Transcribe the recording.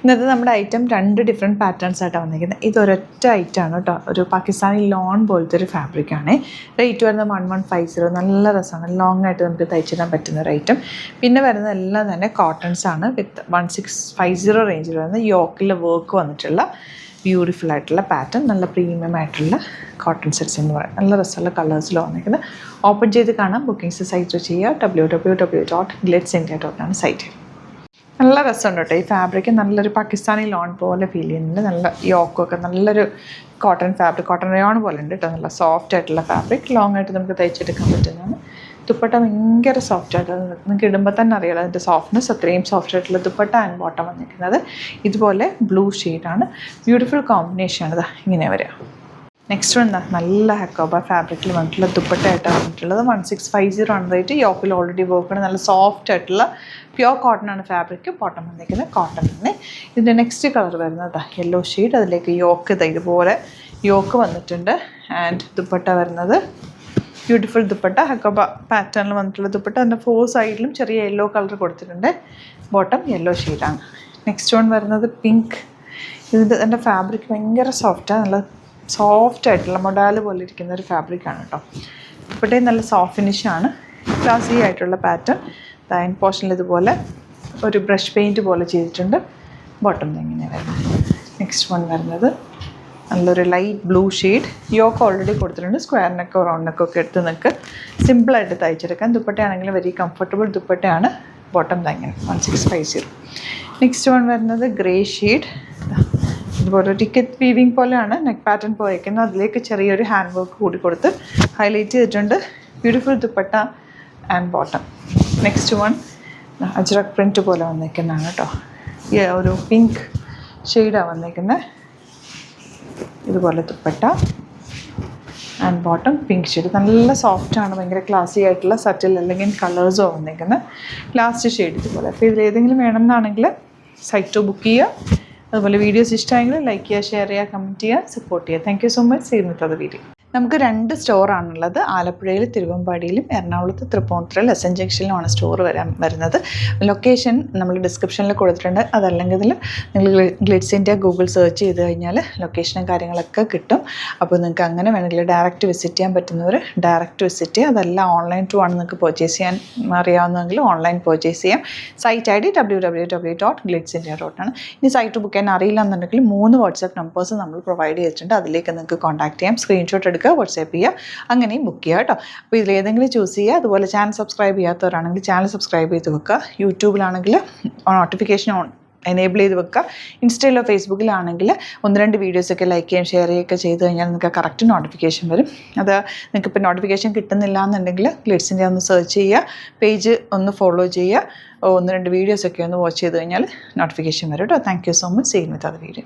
ഇന്നത്തെ നമ്മുടെ item 2 different patterns ആയിട്ടാണ് വന്നിരിക്കുന്നത്. ഇതൊരൊറ്റ ഐറ്റമാണ് കേട്ടോ. ഒരു പാകിസ്ഥാനി ലോൺ പോലത്തെ ഒരു ഫാബ്രിക്കാണ്. റേറ്റ് വരുന്നത് 1150. നല്ല രസമാണ്, ലോങ് ആയിട്ട് നമുക്ക് തയ്ച്ചിടാൻ പറ്റുന്ന ഒരു ഐറ്റം. പിന്നെ വരുന്നതെല്ലാം തന്നെ കോട്ടൺസ് ആണ്. വിത്ത് 1650 റേഞ്ചിൽ വരുന്ന യോക്കിൽ വർക്ക് വന്നിട്ടുള്ള ബ്യൂട്ടിഫുൾ ആയിട്ടുള്ള പാറ്റേൺ, നല്ല പ്രീമിയം ആയിട്ടുള്ള കോട്ടൺ സെറ്റ്സ് എന്ന് പറയും. നല്ല രസമുള്ള കളേഴ്സിൽ വന്നിരിക്കുന്നത്. ഓപ്പൺ ചെയ്ത് കാണാം. ബുക്കിംഗ്സ് സൈറ്റ് ചെയ്യുക. www.glitzindia.com site. നല്ല രസമുണ്ട് കേട്ടോ. ഈ ഫാബ്രിക് നല്ലൊരു പാകിസ്ഥാനി ലോൺ പോലെ ഫീൽ ചെയ്യുന്നുണ്ട്. നല്ല യോക്കൊക്കെ നല്ലൊരു കോട്ടൺ ഫാബ്രിക്, കോട്ടൺ റയോൺ പോലെ ഉണ്ട് കേട്ടോ. നല്ല സോഫ്റ്റ് ആയിട്ടുള്ള ഫാബ്രിക്, ലോങ് ആയിട്ട് നമുക്ക് തയ്ച്ചെടുക്കാൻ പറ്റുന്നതാണ്. ദുപ്പട്ട ഭയങ്കര സോഫ്റ്റ് ആയിട്ട്, നിങ്ങൾക്ക് ഇടുമ്പോൾ തന്നെ അറിയാലോ അതിൻ്റെ സോഫ്റ്റ്നെസ്. അത്രയും സോഫ്റ്റ് ആയിട്ടുള്ള ദുപ്പട്ട ആൻഡ് ബോട്ടം വന്നിരിക്കുന്നത് ഇതുപോലെ ബ്ലൂ ഷെയ്ഡാണ്. ബ്യൂട്ടിഫുൾ കോമ്പിനേഷനാണ് ഇത് ഇങ്ങനെ വരിക. നെക്സ്റ്റ് വൺ നല്ല ഹക്കോബ ഫാബ്രിക്കിൽ വന്നിട്ടുള്ള ദുപ്പട്ടയായിട്ടാണ് വന്നിട്ടുള്ളത്. 1650 ആണ് റേറ്റ്. യോക്കിൽ ഓൾറെഡി വർക്കാണ്. നല്ല സോഫ്റ്റ് ആയിട്ടുള്ള പ്യോർ കോട്ടൺ ആണ് ഫാബ്രിക്. ബോട്ടം വന്നിരിക്കുന്നത് കോട്ടൺ തന്നെ. ഇതിൻ്റെ നെക്സ്റ്റ് കളർ വരുന്നത് യെല്ലോ ഷെയ്ഡ്. അതിലേക്ക് യോക്ക് ഇതുപോലെ യോക്ക് വന്നിട്ടുണ്ട്. ആൻഡ് ദുപ്പട്ട വരുന്നത് ബ്യൂട്ടിഫുൾ ദുപ്പട്ട, ഹക്കോബ പാറ്റേണിൽ വന്നിട്ടുള്ള ദുപ്പട്ട. അതിൻ്റെ 4 സൈഡിലും ചെറിയ യെല്ലോ കളർ കൊടുത്തിട്ടുണ്ട്. ബോട്ടം യെല്ലോ ഷെയ്ഡാണ്. നെക്സ്റ്റ് വൺ വരുന്നത് പിങ്ക്. ഇതിൻ്റെ ഫാബ്രിക് ഭയങ്കര സോഫ്റ്റാണ്. നല്ല സോഫ്റ്റ് ആയിട്ടുള്ള മൊഡാല് പോലെ ഇരിക്കുന്ന ഒരു ഫാബ്രിക്കാണ് കേട്ടോ. ദുപ്പട്ടയും നല്ല സോഫ്റ്റ് ഫിനിഷാണ്. ക്ലാസി ആയിട്ടുള്ള പാറ്റേൺ. ദൈൻ പോർഷനിൽ ഇതുപോലെ ഒരു ബ്രഷ് പെയിൻറ്റ് പോലെ ചെയ്തിട്ടുണ്ട്. ബോട്ടം ഇങ്ങനെ വരുന്നത്. നെക്സ്റ്റ് വൺ വരുന്നത് നല്ലൊരു light blue shade. Yoke already കൊടുത്തിട്ടുണ്ട്. സ്ക്വയർ നെക്കോ റൗണ്ട് നെക്കോ ഒക്കെ എടുത്ത് നിങ്ങൾക്ക് സിമ്പിളായിട്ട് തയ്ച്ചെടുക്കാം. ദുപ്പട്ടയാണെങ്കിൽ വെരി കംഫർട്ടബിൾ ദുപ്പട്ടയാണ്. ബോട്ടം ഇങ്ങനെ 1650. നെക്സ്റ്റ് വൺ വരുന്നത് ഗ്രേ ഷെയ്ഡ്. ഇതുപോലെ ടിക്കറ്റ് വീവിങ് പോലെയാണ് നെക്ക് പാറ്റേൺ പോയിരിക്കുന്നത്. അതിലേക്ക് ചെറിയൊരു ഹാൻഡ് വർക്ക് കൂടി കൊടുത്ത് ഹൈലൈറ്റ് ചെയ്തിട്ടുണ്ട്. Beautiful dupatta and bottom. Next one Ajrak print പോലെ വന്നിരിക്കുന്നതാണ് കേട്ടോ. ഒരു പിങ്ക് ഷെയ്ഡാണ് വന്നിരിക്കുന്നത്. ഇതുപോലെ dupatta and bottom pink shade. നല്ല സോഫ്റ്റാണ്, ഭയങ്കര ക്ലാസി ആയിട്ടുള്ള സറ്റിൽ അല്ലെങ്കിൽ കളേഴ്സോ വന്നിരിക്കുന്നത്. ലാസ്റ്റ് ഷെയ്ഡ് ഇതുപോലെ. അപ്പോൾ ഇതിലേതെങ്കിലും വേണമെന്നാണെങ്കിൽ സൈറ്റ് ബുക്ക് ചെയ്യുക. അതുപോലെ വീഡിയോസ് ഇഷ്ടമായെങ്കിൽ ലൈക്ക് ചെയ്യുക, ഷെയർ ചെയ്യുക, കമൻറ്റ് ചെയ്യുക, സപ്പോർട്ട് ചെയ്യുക. Thank you so much. See you with other video. നമുക്ക് 2 സ്റ്റോറാണുള്ളത്. ആലപ്പുഴയിൽ തിരുവമ്പാടിയിലും എറണാകുളത്ത് തൃപ്പൂണിത്തുറയിൽ എസ് എൻ ജംഗ്ഷനിലുമാണ് സ്റ്റോർ വരുന്നത്. ലൊക്കേഷൻ നമ്മൾ ഡിസ്ക്രിപ്ഷനിൽ കൊടുത്തിട്ടുണ്ട്. അതല്ലെങ്കിൽ നിങ്ങൾ ഗ്ലിറ്റ്സ് ഇന്ത്യ ഗൂഗിൾ സെർച്ച് ചെയ്ത് കഴിഞ്ഞാൽ ലൊക്കേഷനും കാര്യങ്ങളൊക്കെ കിട്ടും. അപ്പോൾ നിങ്ങൾക്ക് അങ്ങനെ വേണമെങ്കിൽ ഡയറക്റ്റ് വിസിറ്റ് ചെയ്യാൻ പറ്റുന്നവർ ഡയറക്റ്റ് വിസിറ്റ് ചെയ്യുക. അതെല്ലാം ഓൺലൈൻ ത്രൂ ആണ് നിങ്ങൾക്ക് പർച്ചേസ് ചെയ്യാൻ അറിയാവുന്നതെങ്കിൽ ഓൺലൈൻ പർച്ചേസ് ചെയ്യാം. Site ID www.glitzindia.com. ഇനി സൈറ്റ് ബുക്ക് ചെയ്യാൻ അറിയില്ല എന്നുണ്ടെങ്കിൽ 3 വാട്സാപ്പ് നമ്പേഴ്സ് നമ്മൾ പ്രൊവൈഡ് ചെയ്തിട്ടുണ്ട്. അതിലേക്ക് നിങ്ങൾക്ക് കോൺടാക്ട് ചെയ്യാം. സ്ക്രീൻഷോട്ട് എടുക്കുക, വാട്സാപ്പ് ചെയ്യുക, അങ്ങനെയും ബുക്ക് ചെയ്യുക കേട്ടോ. അപ്പോൾ ഇതിലേതെങ്കിലും ചൂസ് ചെയ്യുക. അതുപോലെ ചാനൽ സബ്സ്ക്രൈബ് ചെയ്യാത്തവരാണെങ്കിൽ ചാനൽ സബ്സ്ക്രൈബ് ചെയ്ത് വെക്കുക. യൂട്യൂബിലാണെങ്കിൽ നോട്ടിഫിക്കേഷൻ എനേബിൾ ചെയ്ത് വെക്കുക. ഇൻസ്റ്റയിലോ ഫേസ്ബുക്കിലാണെങ്കിൽ 1-2 വീഡിയോസൊക്കെ ലൈക്ക് ചെയ്യുകയും ഷെയർ ചെയ്യുകയൊക്കെ ചെയ്ത് കഴിഞ്ഞാൽ നിങ്ങൾക്ക് കറക്റ്റ് നോട്ടിഫിക്കേഷൻ വരും. അത് നിങ്ങൾക്ക് ഇപ്പോൾ നോട്ടിഫിക്കേഷൻ കിട്ടുന്നില്ല എന്നുണ്ടെങ്കിൽ ഗ്ലിറ്റ്സ് ഇന്ത്യ ഒന്ന് സെർച്ച് ചെയ്യുക, പേജ് ഒന്ന് ഫോളോ ചെയ്യുക, 1-2 വീഡിയോസൊക്കെ ഒന്ന് വാച്ച് ചെയ്ത് കഴിഞ്ഞാൽ നോട്ടിഫിക്കേഷൻ വരും കേട്ടോ. Thank you so much. See you with other video.